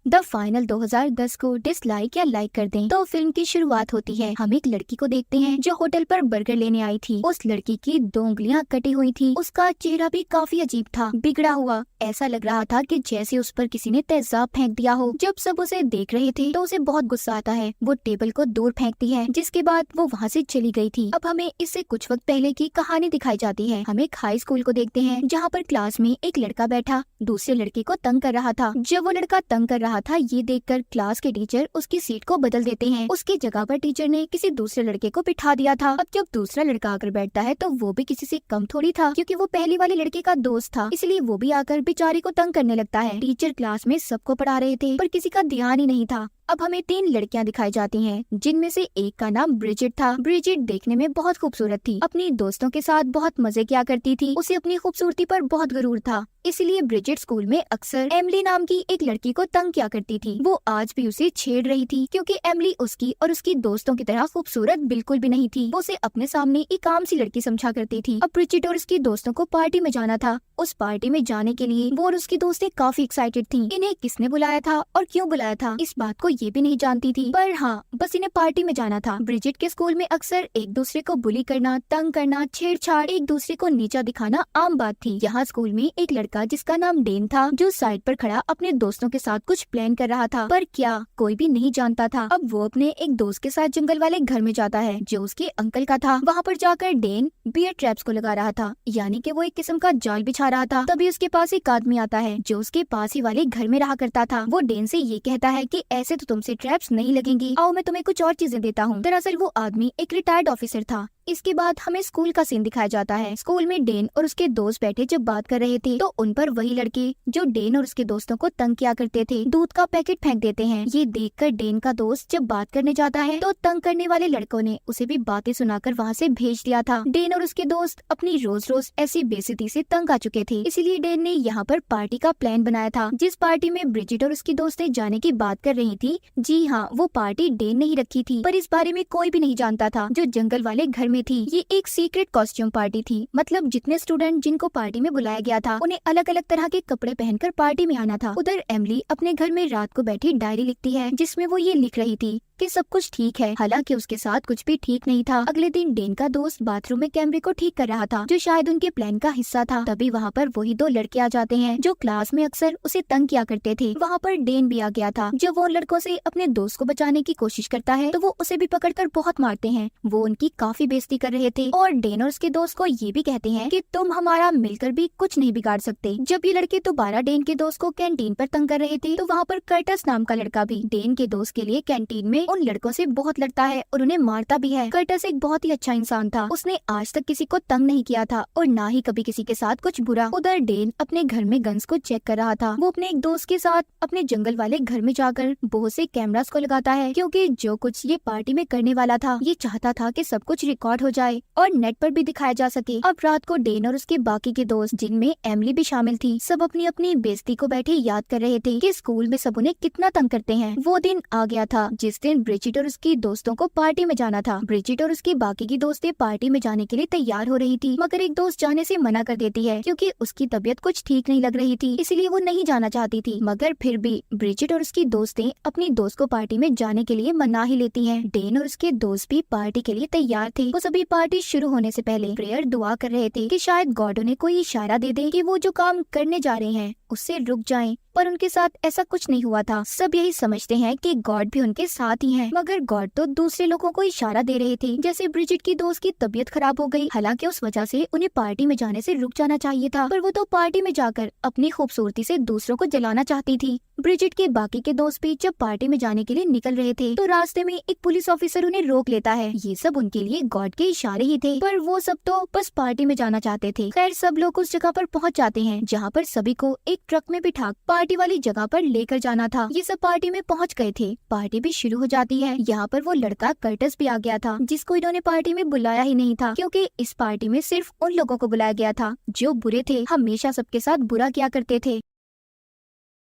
The final 2010 को dislike या like कर दें। तो फिल्म की शुरुआत होती है। हम एक लड़की को देखते हैं जो होटल पर बर्गर लेने आई थी। उस लड़की की 2 उंगलियां कटी हुई थी। उसका चेहरा भी काफी अजीब था, बिगड़ा हुआ। ऐसा लग रहा था कि जैसे उस पर किसी ने तेजाब फेंक दिया हो। जब सब उसे देख रहे थे तो उसे बहुत गुस्सा आता है। वो टेबल को दूर फेंकती है, जिसके बाद वो वहाँ से चली गई थी। अब हमें इससे कुछ वक्त पहले की कहानी दिखाई जाती है। हम एक हाई स्कूल को देखते हैं जहाँ पर क्लास में एक लड़का बैठा दूसरे लड़के को तंग कर रहा था। जब वो लड़का तंग कर रहा था, ये देखकर क्लास के टीचर उसकी सीट को बदल देते हैं। उसकी जगह पर टीचर ने किसी दूसरे लड़के को बिठा दिया था। अब जब दूसरा लड़का आकर बैठता है तो वो भी किसी से कम थोड़ी था, क्योंकि वो पहले वाले लड़के का दोस्त था। इसलिए वो भी आकर बेचारे को तंग करने लगता है। टीचर क्लास में सबको पढ़ा रहे थे पर किसी का ध्यान ही नहीं था। अब हमें 3 लड़कियां दिखाई जाती हैं, जिनमें से एक का नाम ब्रिजिट था। ब्रिजिट देखने में बहुत खूबसूरत थी, अपनी दोस्तों के साथ बहुत मजे किया करती थी। उसे अपनी खूबसूरती पर बहुत गरूर था, इसलिए ब्रिजिट स्कूल में अक्सर एमिली नाम की एक लड़की को तंग किया करती थी। वो आज भी उसे छेड़ रही थी, क्योंकि एमिली उसकी और उसकी दोस्तों की तरह खूबसूरत बिल्कुल भी नहीं थी। वो उसे अपने सामने एक आम सी लड़की समझा करती थी। अब ब्रिजिट और उसकी दोस्तों को पार्टी में जाना था। उस पार्टी में जाने के लिए वो और उसकी दोस्तें काफी एक्साइटेड थी। इन्हें किसने बुलाया था और क्यों बुलाया था, इस बात को ये भी नहीं जानती थी, पर हाँ, बस इन्हें पार्टी में जाना था। ब्रिजिट के स्कूल में अक्सर एक दूसरे को बुली करना, तंग करना, छेड़छाड़, एक दूसरे को नीचा दिखाना आम बात थी। यहाँ स्कूल में एक लड़का जिसका नाम डेन था, जो साइड पर खड़ा अपने दोस्तों के साथ कुछ प्लान कर रहा था, पर क्या कोई भी नहीं जानता था। अब वो अपने एक दोस्त के साथ जंगल वाले घर में जाता है, जो उसके अंकल का था। वहाँ पर जाकर डेन बियर ट्रैप्स को लगा रहा था, यानी कि वो एक किस्म का जाल बिछा रहा था। तभी उसके पास एक आदमी आता है जो उसके पास ही वाले घर में रहा करता था। वो डेन से ये कहता है कि ऐसे तो तुमसे ट्रैप्स नहीं लगेंगी, आओ मैं तुम्हें कुछ और चीजें देता हूँ। दरअसल वो आदमी एक रिटायर्ड ऑफिसर था। इसके बाद हमें स्कूल का सीन दिखाया जाता है। स्कूल में डेन और उसके दोस्त बैठे जब बात कर रहे थे तो उन पर वही लड़के जो डेन और उसके दोस्तों को तंग किया करते थे दूध का पैकेट फेंक देते हैं। ये देखकर डेन का दोस्त जब बात करने जाता है तो तंग करने वाले लड़कों ने उसे भी बातें सुनाकर वहाँ से भेज दिया था। डेन और उसके दोस्त अपनी रोज रोज ऐसी बेइज्जती से तंग आ चुके थे, इसीलिए डेन ने यहाँ पर पार्टी का प्लान बनाया था, जिस पार्टी में ब्रिजिट और उसकी दोस्तें जाने की बात कर रही थी। जी हाँ, वो पार्टी डेन ने ही रखी थी, पर इस बारे में कोई भी नहीं जानता था जो जंगल वाले घर में थी। ये एक सीक्रेट कॉस्ट्यूम पार्टी थी, मतलब जितने स्टूडेंट जिनको पार्टी में बुलाया गया था उन्हें अलग अलग तरह के कपड़े पहनकर पार्टी में आना था। उधर एमिली अपने घर में रात को बैठी डायरी लिखती है, जिसमें वो ये लिख रही थी कि सब कुछ ठीक है, हालांकि उसके साथ कुछ भी ठीक नहीं था। अगले दिन डेन का दोस्त बाथरूम में कैमरे को ठीक कर रहा था, जो शायद उनके प्लान का हिस्सा था। तभी वहाँ पर वही 2 लड़के आ जाते हैं जो क्लास में अक्सर उसे तंग किया करते थे। वहाँ पर डेन भी आ गया था। जब वो लड़कों से अपने दोस्त को बचाने की कोशिश करता है तो वो उसे भी पकड़कर बहुत मारते हैं। वो उनकी काफी बेइज्जती कर रहे थे और डेन और उसके दोस्त को ये भी कहते हैं कि तुम हमारा मिलकर भी कुछ नहीं बिगाड़ सकते। जब ये लड़के दोबारा डेन के दोस्त को कैंटीन पर तंग कर रहे थे तो वहाँ पर कर्टस नाम का लड़का भी डेन के दोस्त के लिए कैंटीन में उन लड़कों से बहुत लड़ता है और उन्हें मारता भी है। कर्टस एक बहुत ही अच्छा इंसान था, उसने आज तक किसी को तंग नहीं किया था और ना ही कभी किसी के साथ कुछ बुरा। उधर डेन अपने घर में गन्स को चेक कर रहा था। वो अपने एक दोस्त के साथ अपने जंगल वाले घर में जाकर बहुत से कैमरास को लगाता है, क्योंकि जो कुछ ये पार्टी में करने वाला था ये चाहता था कि सब कुछ रिकॉर्ड हो जाए और नेट पर भी दिखाया जा सके। अब रात को डेन और उसके बाकी के दोस्त, जिनमें एमिली भी शामिल थी, सब अपनी अपनी बेइज्जती को बैठे याद कर रहे थे कि स्कूल में सब उन्हें कितना तंग करते हैं। वो दिन आ गया था जिस दिन ब्रिजिट और उसकी दोस्तों को पार्टी में जाना था। ब्रिजिट और उसकी बाकी की दोस्तें पार्टी में जाने के लिए तैयार हो रही थी, मगर एक दोस्त जाने से मना कर देती है, क्योंकि उसकी तबीयत कुछ ठीक नहीं लग रही थी, इसलिए वो नहीं जाना चाहती थी। मगर फिर भी ब्रिजिट और उसकी दोस्तें अपनी दोस्त को पार्टी में जाने के लिए मना ही लेती हैं। डेन और उसके दोस्त भी पार्टी के लिए तैयार थे। वो सभी पार्टी शुरू होने से पहले प्रेयर दुआ कर रहे थे कि शायद गॉड उन्हें कोई इशारा दे दे कि वो जो काम करने जा रहे हैं उससे रुक जाएं। पर उनके साथ ऐसा कुछ नहीं हुआ था। सब यही समझते हैं कि गॉड भी उनके साथ ही है, मगर गॉड तो दूसरे लोगों को इशारा दे रहे थे। जैसे ब्रिजिट की दोस्त की तबीयत खराब हो गई, हालांकि उस वजह से उन्हें पार्टी में जाने से रुक जाना चाहिए था, पर वो तो पार्टी में जाकर अपनी खूबसूरती से दूसरों को जलाना चाहती थी। ब्रिजिट के बाकी के दोस्त भी जब पार्टी में जाने के लिए निकल रहे थे तो रास्ते में एक पुलिस ऑफिसर उन्हें रोक लेता है। ये सब उनके लिए गॉड के इशारे ही थे, पर वो सब तो बस पार्टी में जाना चाहते थे। खैर, सब लोग उस जगह पर पहुंच जाते हैं जहाँ पर सभी को एक ट्रक में बिठा पार्टी वाली जगह पर लेकर जाना था। ये सब पार्टी में पहुंच गए थे। पार्टी भी शुरू हो जाती है। यहाँ पर वो लड़का कर्टस भी आ गया था, जिसको इन्होंने पार्टी में बुलाया ही नहीं था, क्योंकि इस पार्टी में सिर्फ उन लोगों को बुलाया गया था जो बुरे थे, हमेशा सबके साथ बुरा किया करते थे।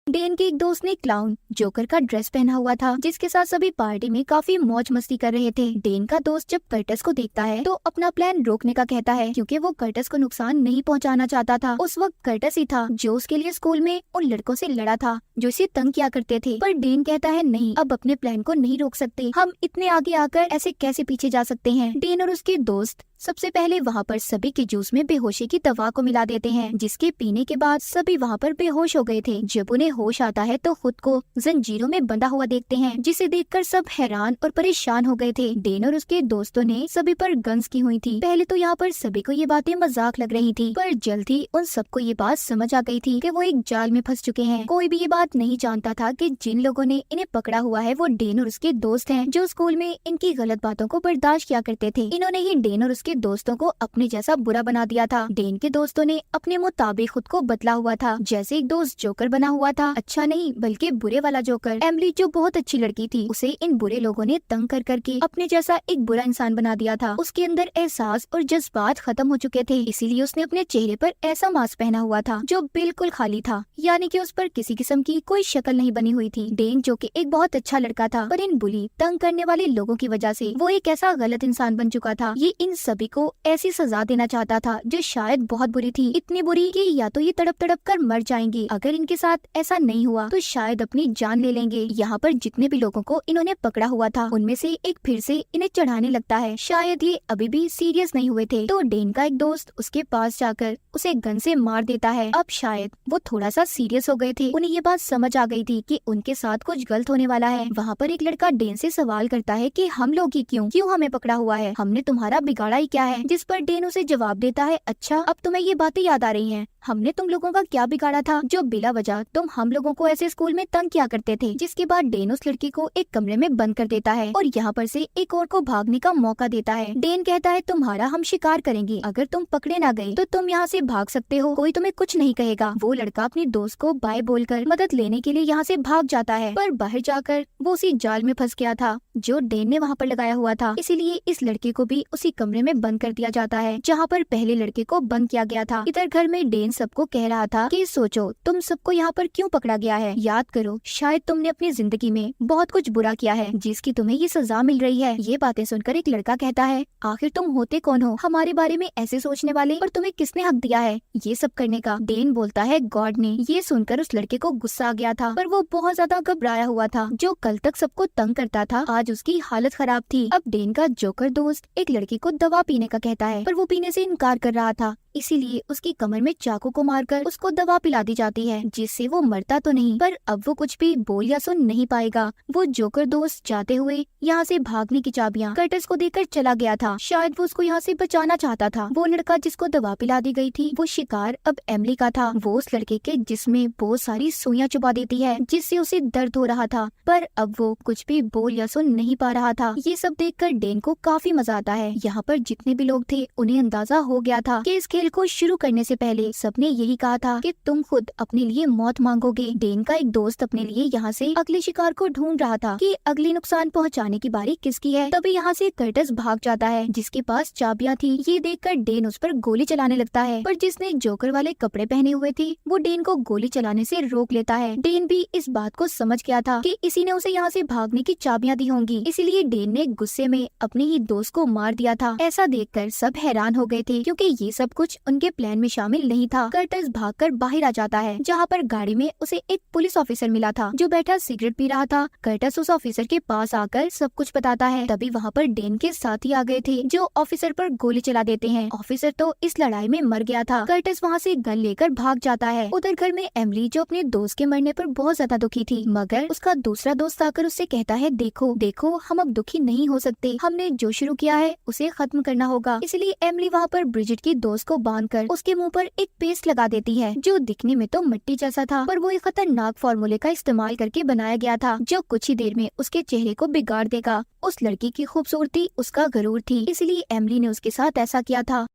डेन के एक दोस्त ने क्लाउन जोकर का ड्रेस पहना हुआ था, जिसके साथ सभी पार्टी में काफी मौज मस्ती कर रहे थे। डेन का दोस्त जब कर्टस को देखता है तो अपना प्लान रोकने का कहता है, क्योंकि वो कर्टस को नुकसान नहीं पहुंचाना चाहता था। उस वक्त कर्टस ही था जो उसके लिए स्कूल में उन लड़कों से लड़ा था जो इसे तंग किया करते थे। पर डेन कहता है नहीं, अब अपने प्लान को नहीं रोक सकते, हम इतने आगे आकर ऐसे कैसे पीछे जा सकते हैं। डेन और उसके दोस्त सबसे पहले वहाँ पर सभी के जूस में बेहोशी की दवा को मिला देते हैं, जिसके पीने के बाद सभी वहाँ पर बेहोश हो गए थे। जब उन्हें होश आता है तो खुद को जंजीरों में बंधा हुआ देखते हैं, जिसे देखकर सब हैरान और परेशान हो गए थे। डेन और उसके दोस्तों ने सभी पर गन्स की हुई थी। पहले तो यहाँ पर सभी को ये बातें मजाक लग रही थी, पर जल्द ही उन सबको ये बात समझ आ गई थी कि वो एक जाल में फंस चुके हैं। कोई भी ये बात नहीं जानता था कि जिन लोगों ने इन्हें पकड़ा हुआ है वो डेन और उसके दोस्त हैं, जो स्कूल में इनकी गलत बातों को बर्दाश्त किया करते थे। इन्होंने ही डेन और उसके दोस्तों को अपने जैसा बुरा बना दिया था। डेन के दोस्तों ने अपने मुताबिक खुद को बदला हुआ था, जैसे एक दोस्त जोकर बना हुआ था, अच्छा नहीं बल्कि बुरे वाला जोकर। एमिली जो बहुत अच्छी लड़की थी, उसे इन बुरे लोगों ने तंग कर करके अपने जैसा एक बुरा इंसान बना दिया था। उसके अंदर एहसास और जज्बात खत्म हो चुके थे, इसीलिए उसने अपने चेहरे पर ऐसा मास्क पहना हुआ था जो बिल्कुल खाली था, यानी कि उस पर किसी किस्म की कोई शक्ल नहीं बनी हुई थी। डेन जो कि एक बहुत अच्छा लड़का था, पर इन बुली तंग करने वाले लोगों की वजह से वो एक ऐसा गलत इंसान बन चुका था। ये इन सभी को ऐसी सजा देना चाहता था जो शायद बहुत बुरी थी, इतनी बुरी कि या तो ये तड़प तड़प कर मर जाएंगे, अगर इनके साथ ऐसा नहीं हुआ तो शायद अपनी जान ले लेंगे। यहाँ पर जितने भी लोगों को इन्होंने पकड़ा हुआ था उनमें से एक फिर से इन्हें चढ़ाने लगता है, शायद ये अभी भी सीरियस नहीं हुए थे। तो डेन का एक दोस्त उसके पास जाकर उसे गन से मार देता है। अब शायद वो थोड़ा सा सीरियस हो गए थे, उन्हें ये बात समझ आ गई थी कि उनके साथ कुछ गलत होने वाला है। वहाँ पर एक लड़का डेन से सवाल करता है कि हम लोग ही क्यों हमें पकड़ा हुआ है, हमने तुम्हारा बिगाड़ा ही क्या है। जिस पर डेन उसे जवाब देता है, अच्छा अब तुम्हें ये बातें याद आ रही हैं, हमने तुम लोगों का क्या बिगाड़ा था जो बिला वजह तुम हम लोगों को ऐसे स्कूल में तंग किया करते थे। जिसके बाद डेन उस लड़की को एक कमरे में बंद कर देता है और यहाँ पर से एक और को भागने का मौका देता है। डेन कहता है तुम्हारा हम शिकार करेंगे, अगर तुम पकड़े ना गए तो तुम यहाँ से भाग सकते हो, कोई तुम्हें कुछ नहीं कहेगा। वो लड़का अपनी दोस्त को बाय बोलकर मदद लेने के लिए यहाँ से भाग जाता है, पर बाहर जाकर वो उसी जाल में फंस गया था जो डेन ने वहाँ पर लगाया हुआ था। इसीलिए इस लड़के को भी उसी कमरे में बंद कर दिया जाता है जहाँ पर पहले लड़के को बंद किया गया था। इधर घर में डेन सबको कह रहा था कि सोचो तुम सबको यहाँ पर क्यों पकड़ा गया है, याद करो शायद तुमने अपनी जिंदगी में बहुत कुछ बुरा किया है जिसकी तुम्हें ये सजा मिल रही है। ये बातें सुनकर एक लड़का कहता है, आखिर तुम होते कौन हो हमारे बारे में ऐसे सोचने वाले, और तुम्हें किसने हक दिया है ये सब करने का। डेन बोलता है गॉड ने। ये सुनकर उस लड़के को गुस्सा आ गया था, पर वो बहुत ज्यादा घबराया हुआ था। जो कल तक सबको तंग करता था आज उसकी हालत खराब थी। अब डेन का जोकर दोस्त एक लड़की को दवा पीने का कहता है, पर वो पीने से इनकार कर रहा था, इसीलिए उसकी कमर में चाकू को मारकर उसको दवा पिला दी जाती है, जिससे वो मरता तो नहीं पर अब वो कुछ भी बोल या सुन नहीं पाएगा। वो जोकर दोस्त जाते हुए यहाँ से भागने की चाबियाँ कर्टस को देकर चला गया था, शायद वो उसको यहाँ से बचाना चाहता था। वो लड़का जिसको दवा पिला दी गई थी वो शिकार अब एमिली का था। वो उस लड़के के जिस्म बहुत सारी सुइयां चुबा देती है जिससे उसे दर्द हो रहा था, पर अब वो कुछ भी बोल या सुन नहीं पा रहा था। ये सब देखकर डेन को काफी मजा आता है। यहाँ पर जितने भी लोग थे उन्हें अंदाजा हो गया था कि इस खेल को शुरू करने से पहले सबने यही कहा था कि तुम खुद अपने लिए मौत मांगोगे। डेन का एक दोस्त अपने लिए यहाँ से अगले शिकार को ढूंढ रहा था कि अगली नुकसान पहुँचाने की बारी किसकी है। तभी यहाँ से कर्टस भाग जाता है जिसके पास चाबियां थी। ये देखकर डेन उस पर गोली चलाने लगता है, पर जिसने जोकर वाले कपड़े पहने हुए थे वो डेन को गोली चलाने से रोक लेता है। डेन भी इस बात को समझ गया था कि इसी ने उसे यहाँ से भागने की चाबियां दी होंगी, इसीलिए डेन ने गुस्से में अपने ही दोस्त को मार दिया था। ऐसा देखकर सब हैरान हो गए थे क्योंकि ये सब कुछ उनके प्लान में शामिल नहीं था। कर्टस भागकर बाहर आ जाता है जहाँ पर गाड़ी में उसे एक पुलिस ऑफिसर मिला था जो बैठा सिगरेट पी रहा था। कर्टस उस ऑफिसर के पास आकर सब कुछ बताता है। तभी वहाँ पर डेन के साथी आ गए थे जो ऑफिसर पर गोली चला देते हैं। ऑफिसर तो इस लड़ाई में मर गया था। कर्टस वहाँ से गन लेकर भाग जाता है। उधर घर में एमिली जो अपने दोस्त के मरने पर बहुत ज्यादा दुखी थी, मगर उसका दूसरा दोस्त आकर उससे कहता है देखो देखो हम अब दुखी नहीं हो सकते, हमने जो शुरू किया है उसे खत्म करना होगा। इसलिए एमिली वहाँ पर ब्रिजिट की दोस्त को बांधकर उसके मुंह पर एक पेस्ट लगा देती है जो दिखने में तो मिट्टी जैसा था, पर वो एक खतरनाक फॉर्मूले का इस्तेमाल करके बनाया गया था जो कुछ ही देर में उसके चेहरे को बिगाड़ देगा। उस लड़की की खूबसूरती उसका गरूर थी, इसलिए एमिली ने उसके साथ ऐसा किया था।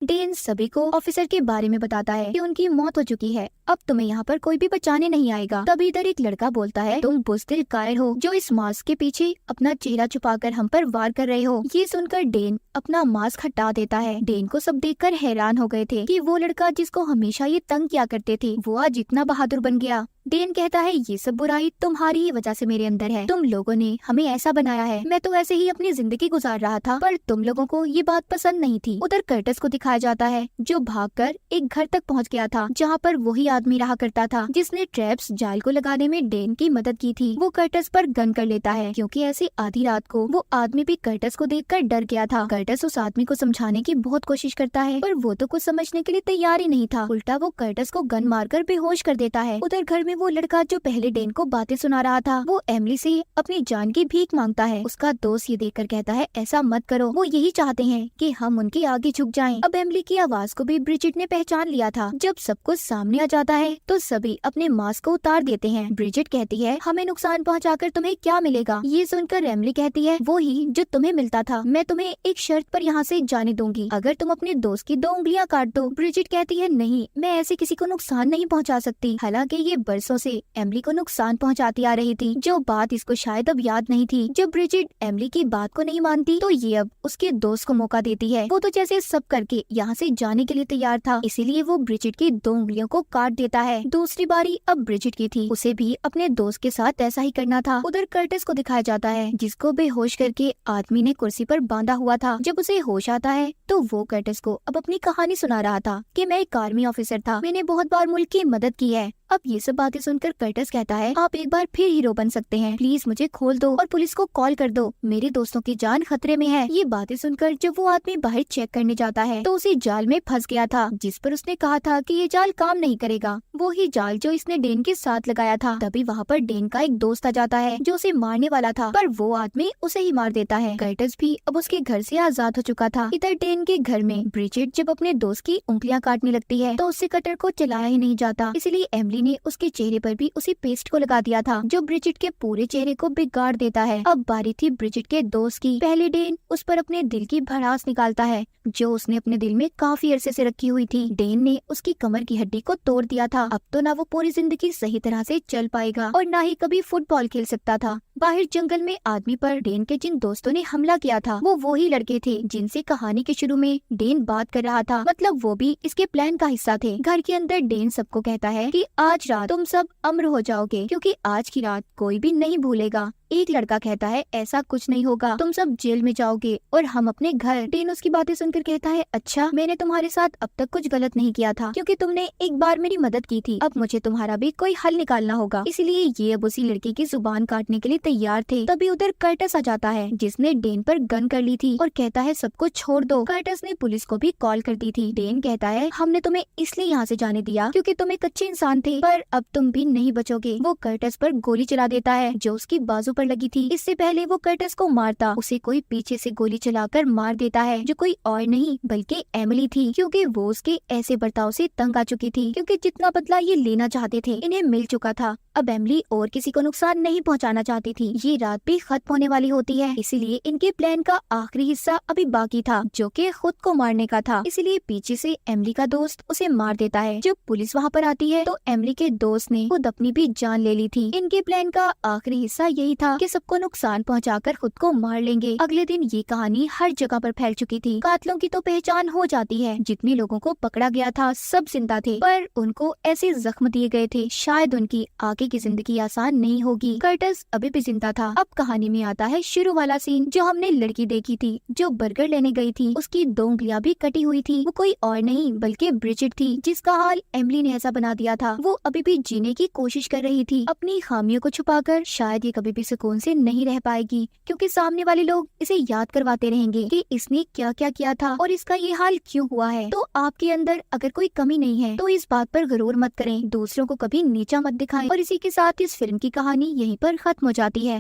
डेन सभी को ऑफिसर के बारे में बताता है कि उनकी मौत हो चुकी है, अब तुम्हें यहाँ पर कोई भी बचाने नहीं आएगा। तभी इधर एक लड़का बोलता है तुम बुज़दिल कायर हो जो इस मास्क के पीछे अपना चेहरा छुपाकर हम पर वार कर रहे हो। ये सुनकर डेन अपना मास्क हटा देता है। डेन को सब देखकर हैरान हो गए थे कि वो लड़का जिसको हमेशा ये तंग किया करते थे वो आज इतना बहादुर बन गया। डेन कहता है ये सब बुराई तुम्हारी ही वजह से मेरे अंदर है, तुम लोगों ने हमें ऐसा बनाया है। मैं तो ऐसे ही अपनी जिंदगी गुजार रहा था पर तुम लोगों को ये बात पसंद नहीं थी। उधर कर्टिस को दिखाया जाता है जो भागकर एक घर तक पहुंच गया था जहाँ पर वही आदमी रहा करता था जिसने ट्रैप्स जाल को लगाने में डेन की मदद की थी। वो कर्टिस पर गन कर लेता है क्योंकि ऐसी आधी रात को वो आदमी भी कर्टिस को देखकर डर गया था। कर्टिस उस आदमी को समझाने की बहुत कोशिश करता है पर वो तो कुछ समझने के लिए तैयार ही नहीं था। उल्टा वो कर्टिस को गन मारकर बेहोश कर देता है। उधर घर में वो लड़का जो पहले डेन को बातें सुना रहा था वो एमिली से अपनी जान की भीख मांगता है। उसका दोस्त ये देखकर कहता है ऐसा मत करो, वो यही चाहते हैं कि हम उनके आगे झुक जाएं। अब एमिली की आवाज को भी ब्रिजिट ने पहचान लिया था। जब सब कुछ सामने आ जाता है तो सभी अपने मास्क को उतार देते हैं। ब्रिजिट कहती है हमें नुकसान पहुंचाकर तुम्हें क्या मिलेगा। ये सुनकर एमिली कहती है वो ही जो तुम्हें मिलता था, मैं तुम्हें एक शर्त पर यहाँ से जाने दूंगी, अगर तुम अपने दोस्त की 2 उंगलियां काट दो। ब्रिजिट कहती है नहीं, मैं ऐसे किसी को नुकसान नहीं पहुँचा सकती। हालांकि ये बरसों से एमिली को नुकसान पहुंचाती आ रही थी, जो बात इसको शायद अब याद नहीं थी। जब ब्रिजिट एमिली की बात को नहीं मानती तो ये अब उसके दोस्त को मौका देती है। वो तो जैसे सब करके यहाँ से जाने के लिए तैयार था, इसीलिए वो ब्रिजिट की 2 उंगलियों को काट देता है। दूसरी बारी अब ब्रिजिट की थी, उसे भी अपने दोस्त के साथ ऐसा ही करना था। उधर कर्टिस को दिखाया जाता है जिसको बेहोश करके आदमी ने कुर्सी पर बांधा हुआ था। जब उसे होश आता है तो वो कर्टिस को अब अपनी कहानी सुना रहा था कि मैं एक आर्मी ऑफिसर था, मैंने बहुत बार मुल्क की मदद की है। अब ये सब बातें सुनकर कर्टिस कहता है आप एक बार फिर हीरो बन सकते हैं, प्लीज मुझे खोल दो और पुलिस को कॉल कर दो, मेरे दोस्तों की जान खतरे में है। ये बातें सुनकर जब वो आदमी बाहर चेक करने जाता है तो उसे जाल में फंस गया था जिस पर उसने कहा था कि ये जाल काम नहीं करेगा, वो ही जाल जो इसने डेन के साथ लगाया था। तभी वहाँ पर डेन का एक दोस्त आ जाता है जो उसे मारने वाला था पर वो आदमी उसे ही मार देता है। कर्टिस भी अब उसके घर से आजाद हो चुका था। इधर डेन के घर में ब्रिजिट जब अपने दोस्त की उंगलियां काटने लगती है तो उससे कटर को चलाया ही नहीं जाता, इसलिए एमिली ने उसके चेहरे पर भी उसी पेस्ट को लगा दिया था जो ब्रिजिट के पूरे चेहरे को बिगाड़ देता है। अब बारी थी ब्रिजिट के दोस्त की। पहले डेन उस पर अपने दिल की भड़ास निकालता है जो उसने अपने दिल में काफी अरसे से रखी हुई थी। डेन ने उसकी कमर की हड्डी को तोड़ दिया था, अब तो ना वो पूरी जिंदगी सही तरह से चल पाएगा और ना ही कभी फुटबॉल खेल सकता था। बाहर जंगल में आदमी पर डेन के जिन दोस्तों ने हमला किया था वो ही लड़के थे जिनसे कहानी के शुरू में डेन बात कर रहा था, मतलब वो भी इसके प्लान का हिस्सा थे। घर के अंदर डेन सबको कहता है कि आज रात तुम सब अमर हो जाओगे क्योंकि आज की रात कोई भी नहीं भूलेगा। एक लड़का कहता है ऐसा कुछ नहीं होगा, तुम सब जेल में जाओगे और हम अपने घर। डेन उसकी बातें सुनकर कहता है अच्छा, मैंने तुम्हारे साथ अब तक कुछ गलत नहीं किया था क्योंकि तुमने एक बार मेरी मदद की थी, अब मुझे तुम्हारा भी कोई हल निकालना होगा। इसलिए ये अब उसी लड़के की जुबान काटने के लिए तैयार थे। तभी उधर कर्टिस आ जाता है जिसने डेन पर गन कर ली थी और कहता है सबको छोड़ दो। कर्टिस ने पुलिस को भी कॉल कर दी थी। डेन कहता है हमने तुम्हें इसलिए यहाँ से जाने दिया क्योंकि तुम एक अच्छे इंसान थे, पर अब तुम भी नहीं बचोगे। वो कर्टिस पर गोली चला देता है जो उसकी बाजू पर लगी थी। इससे पहले वो कर्टिस को मारता उसे कोई पीछे से गोली चलाकर मार देता है जो कोई और नहीं बल्कि एमिली थी, क्योंकि वो उसके ऐसे बर्ताव से तंग आ चुकी थी, क्योंकि जितना बदला ये लेना चाहते थे इन्हें मिल चुका था। अब एमिली और किसी को नुकसान नहीं पहुंचाना चाहती थी। ये रात भी खत्म होने वाली होती है, इसीलिए इनके प्लान का आखिरी हिस्सा अभी बाकी था जो कि खुद को मारने का था। इसलिए पीछे से एमिली का दोस्त उसे मार देता है। जब पुलिस वहाँ पर आती है तो एमिली के दोस्त ने खुद अपनी भी जान ले ली थी। इनके प्लान का आखिरी हिस्सा यही था कि सबको नुकसान पहुंचाकर खुद को मार लेंगे। अगले दिन ये कहानी हर जगह पर फैल चुकी थी। कातिलों की तो पहचान हो जाती है। जितने लोगों को पकड़ा गया था सब जिंदा थे, पर उनको ऐसे जख्म दिए गए थे शायद उनकी आगे की जिंदगी आसान नहीं होगी। कर्टिस अभी भी जिंदा था। अब कहानी में आता है शुरू वाला सीन जो हमने लड़की देखी थी जो बर्गर लेने गई थी। उसकी 2 उंगलियां भी कटी हुई थी। वो कोई और नहीं बल्कि ब्रिजिट थी जिसका हाल एमिली ने ऐसा बना दिया था। वो अभी भी जीने की कोशिश कर रही थी अपनी खामियों को छुपाकर। शायद ये कभी भी सुकून से नहीं रह पाएगी क्योंकि सामने वाले लोग इसे याद करवाते रहेंगे कि इसने क्या क्या किया था और इसका ये हाल क्यों हुआ है। तो आपके अंदर अगर कोई कमी नहीं है तो इस बात पर गरूर मत करें, दूसरों को कभी नीचा मत दिखाएं। और इसी के साथ इस फिल्म की कहानी यहीं पर खत्म हो जाती है।